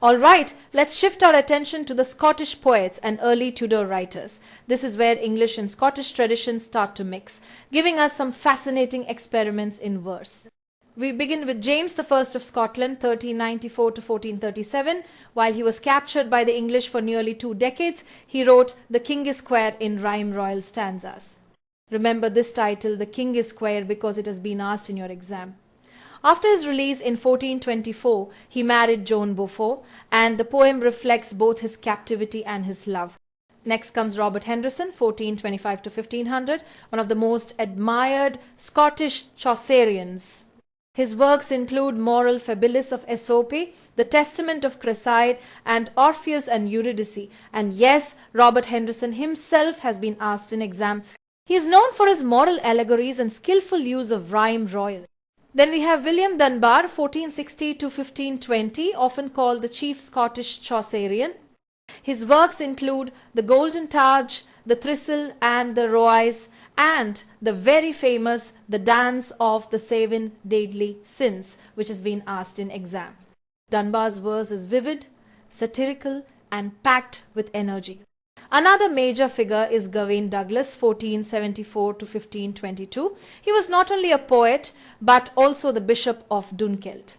Alright, let's shift our attention to the Scottish poets and early Tudor writers. This is where English and Scottish traditions start to mix, giving us some fascinating experiments in verse. We begin with James I of Scotland, 1394 to 1437. While he was captured by the English for nearly 2 decades, he wrote The King is Quare in rhyme royal stanzas. Remember this title, The King is Quare, because it has been asked in your exam. After his release in 1424, he married Joan Beaufort, and the poem reflects both his captivity and his love. Next comes Robert Henryson, 1425 to 1500, one of the most admired Scottish Chaucerians. His works include Moral Fabilis of Aesope, The Testament of Cresseide, and Orpheus and Eurydice. And yes, Robert Henryson himself has been asked in exam. He is known for his moral allegories and skillful use of rhyme royal. Then we have William Dunbar, 1460 to 1520, often called the chief Scottish Chaucerian. His works include The Golden Targe, The Thistle and the Roise, and the very famous The Dance of the Seven Deadly Sins, which has been asked in exam. Dunbar's verse is vivid, satirical, and packed with energy. Another major figure is Gawain Douglas, 1474 to 1522. He was not only a poet, but also the Bishop of Dunkeld.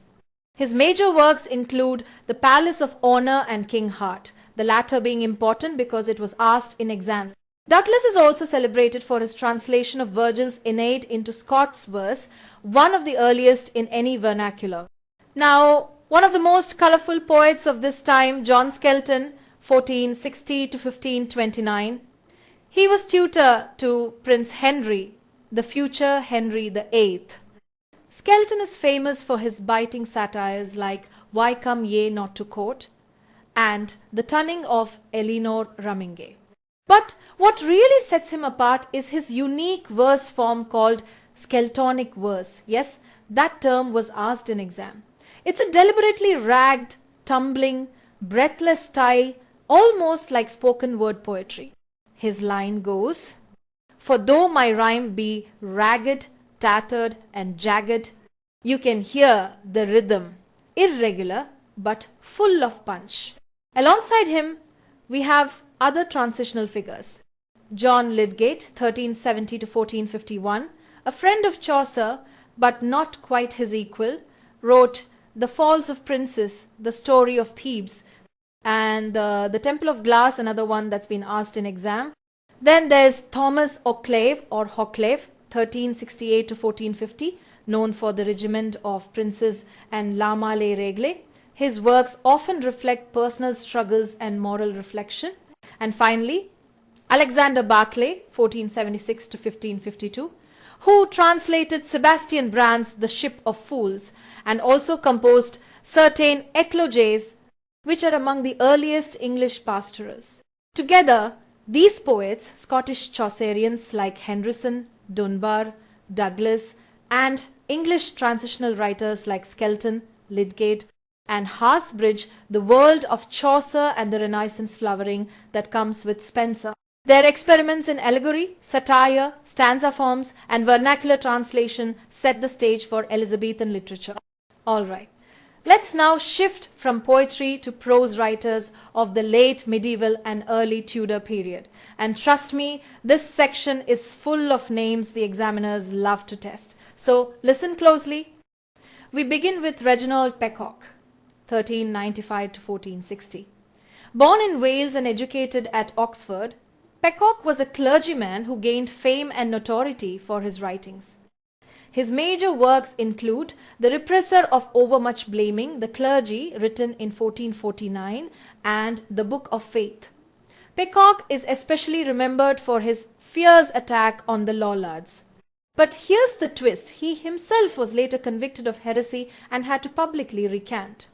His major works include The Palace of Honour and King Hart, the latter being important because it was asked in exam. Douglas is also celebrated for his translation of Virgil's Aeneid into Scots verse, one of the earliest in any vernacular. Now, one of the most colourful poets of this time, John Skelton, 1460 to 1529. He was tutor to Prince Henry, the future Henry VIII. Skelton is famous for his biting satires like Why Come Ye Not to Court and The Tunning of Elinor Rumingay. But what really sets him apart is his unique verse form called Skeltonic verse. Yes, that term was asked in exam. It's a deliberately ragged, tumbling, breathless style, almost like spoken word poetry. His line goes, For though my rhyme be ragged, tattered and jagged, you can hear the rhythm, irregular but full of punch. Alongside him, we have other transitional figures. John Lydgate, 1370 to 1451, a friend of Chaucer but not quite his equal, wrote The Falls of Princes, The Story of Thebes, and the Temple of Glass, another one that's been asked in exam. Then there's Thomas Occleve or Occleve, 1368 to 1450, known for the regiment of princes and Lama Les Règles. His works often reflect personal struggles and moral reflection. And finally, Alexander Barclay, 1476 to 1552, who translated Sebastian Brand's The Ship of Fools and also composed certain ecloges, which are among the earliest English pastorals. Together, these poets, Scottish Chaucerians like Henryson, Dunbar, Douglas, and English transitional writers like Skelton, Lydgate, and Hawes bridge the world of Chaucer and the Renaissance flowering that comes with Spenser. Their experiments in allegory, satire, stanza forms, and vernacular translation set the stage for Elizabethan literature. Alright. Let's now shift from poetry to prose writers of the late medieval and early Tudor period. And trust me, this section is full of names the examiners love to test. So listen closely. We begin with Reginald Pecock, 1395 to 1460. Born in Wales and educated at Oxford, Pecock was a clergyman who gained fame and notoriety for his writings. His major works include The Represser of Overmuch Blaming the Clergy, written in 1449, and The Book of Faith. Pecock is especially remembered for his fierce attack on the Lollards. But here's the twist, he himself was later convicted of heresy and had to publicly recant.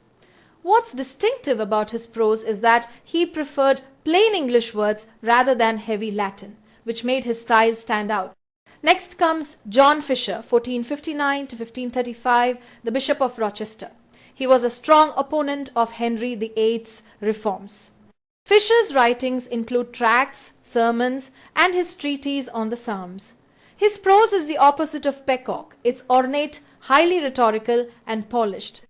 What's distinctive about his prose is that he preferred plain English words rather than heavy Latin, which made his style stand out. Next comes John Fisher, 1459 to 1535, the Bishop of Rochester. He was a strong opponent of Henry VIII's reforms. Fisher's writings include tracts, sermons, and his treatise on the Psalms. His prose is the opposite of Pecock. It's ornate, highly rhetorical, and polished.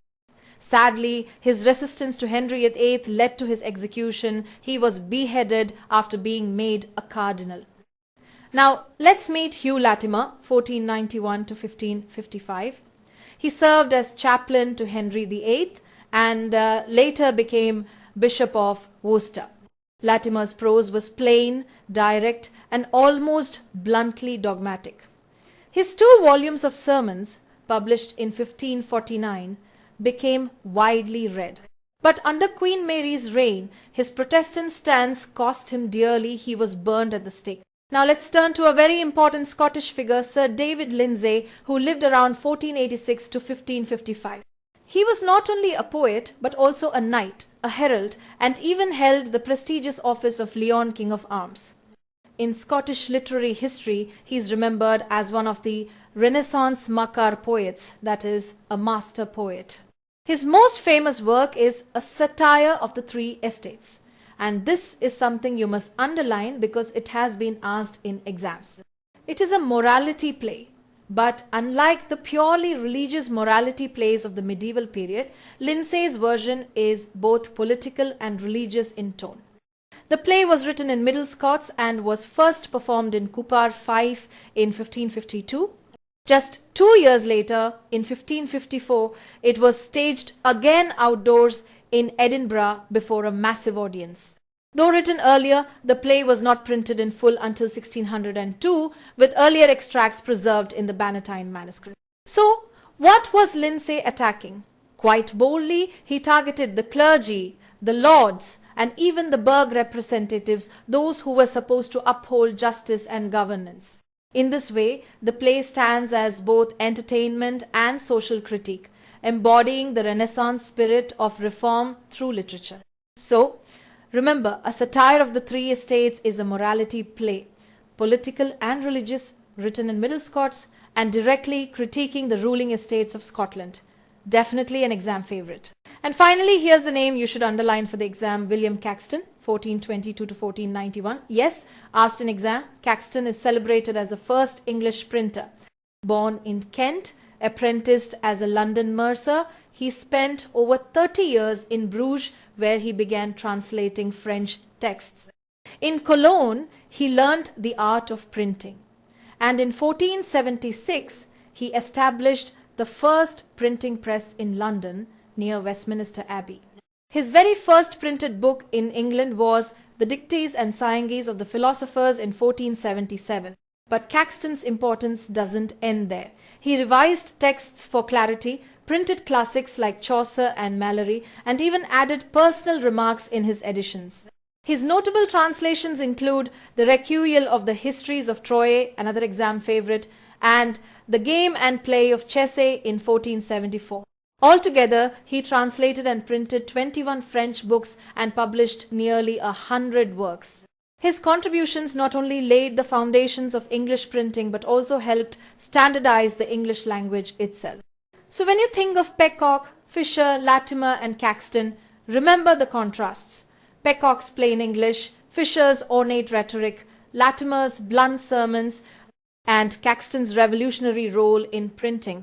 Sadly, his resistance to Henry VIII led to his execution. He was beheaded after being made a cardinal. Now, let's meet Hugh Latimer, 1491 to 1555. He served as chaplain to Henry VIII and later became Bishop of Worcester. Latimer's prose was plain, direct, and almost bluntly dogmatic. His 2 volumes of sermons, published in 1549, became widely read. But under Queen Mary's reign, his Protestant stance cost him dearly. He was burned at the stake. Now let's turn to a very important Scottish figure, Sir David Lyndsay, who lived around 1486 to 1555. He was not only a poet, but also a knight, a herald, and even held the prestigious office of Leon King of Arms. In Scottish literary history, he is remembered as one of the Renaissance Makar poets, that is, a master poet. His most famous work is A Satire of the Three Estates, and this is something you must underline because it has been asked in exams. It is a morality play. But unlike the purely religious morality plays of the medieval period, Lyndsay's version is both political and religious in tone. The play was written in Middle Scots and was first performed in Cupar Fife in 1552. Just 2 years later, in 1554, it was staged again outdoors in Edinburgh before a massive audience. Though written earlier, the play was not printed in full until 1602, with earlier extracts preserved in the Bannatyne manuscript. So, what was Lyndsay attacking? Quite boldly, he targeted the clergy, the lords, and even the burgh representatives, those who were supposed to uphold justice and governance. In this way, the play stands as both entertainment and social critique, embodying the Renaissance spirit of reform through literature. So, remember, A Satire of the Three Estates is a morality play, political and religious, written in Middle Scots and directly critiquing the ruling estates of Scotland. Definitely an exam favorite. And finally, here's the name you should underline for the exam, William Caxton, 1422 to 1491. Yes, asked in exam, Caxton is celebrated as the first English printer. Born in Kent, apprenticed as a London mercer, he spent over 30 years in Bruges, where he began translating French texts. In Cologne, he learnt the art of printing. And in 1476, he established the first printing press in London near Westminster Abbey. His very first printed book in England was The Dictes and Sciences of the Philosophers in 1477. But Caxton's importance doesn't end there. He revised texts for clarity, printed classics like Chaucer and Malory, and even added personal remarks in his editions. His notable translations include the Recueil of the Histories of Troy, another exam favorite, and The Game and Play of Chaucer in 1474. Altogether, he translated and printed 21 French books and published nearly 100 works. His contributions not only laid the foundations of English printing but also helped standardize the English language itself. So when you think of Pecock, Fisher, Latimer and Caxton, remember the contrasts. Pecock's plain English, Fisher's ornate rhetoric, Latimer's blunt sermons, and Caxton's revolutionary role in printing.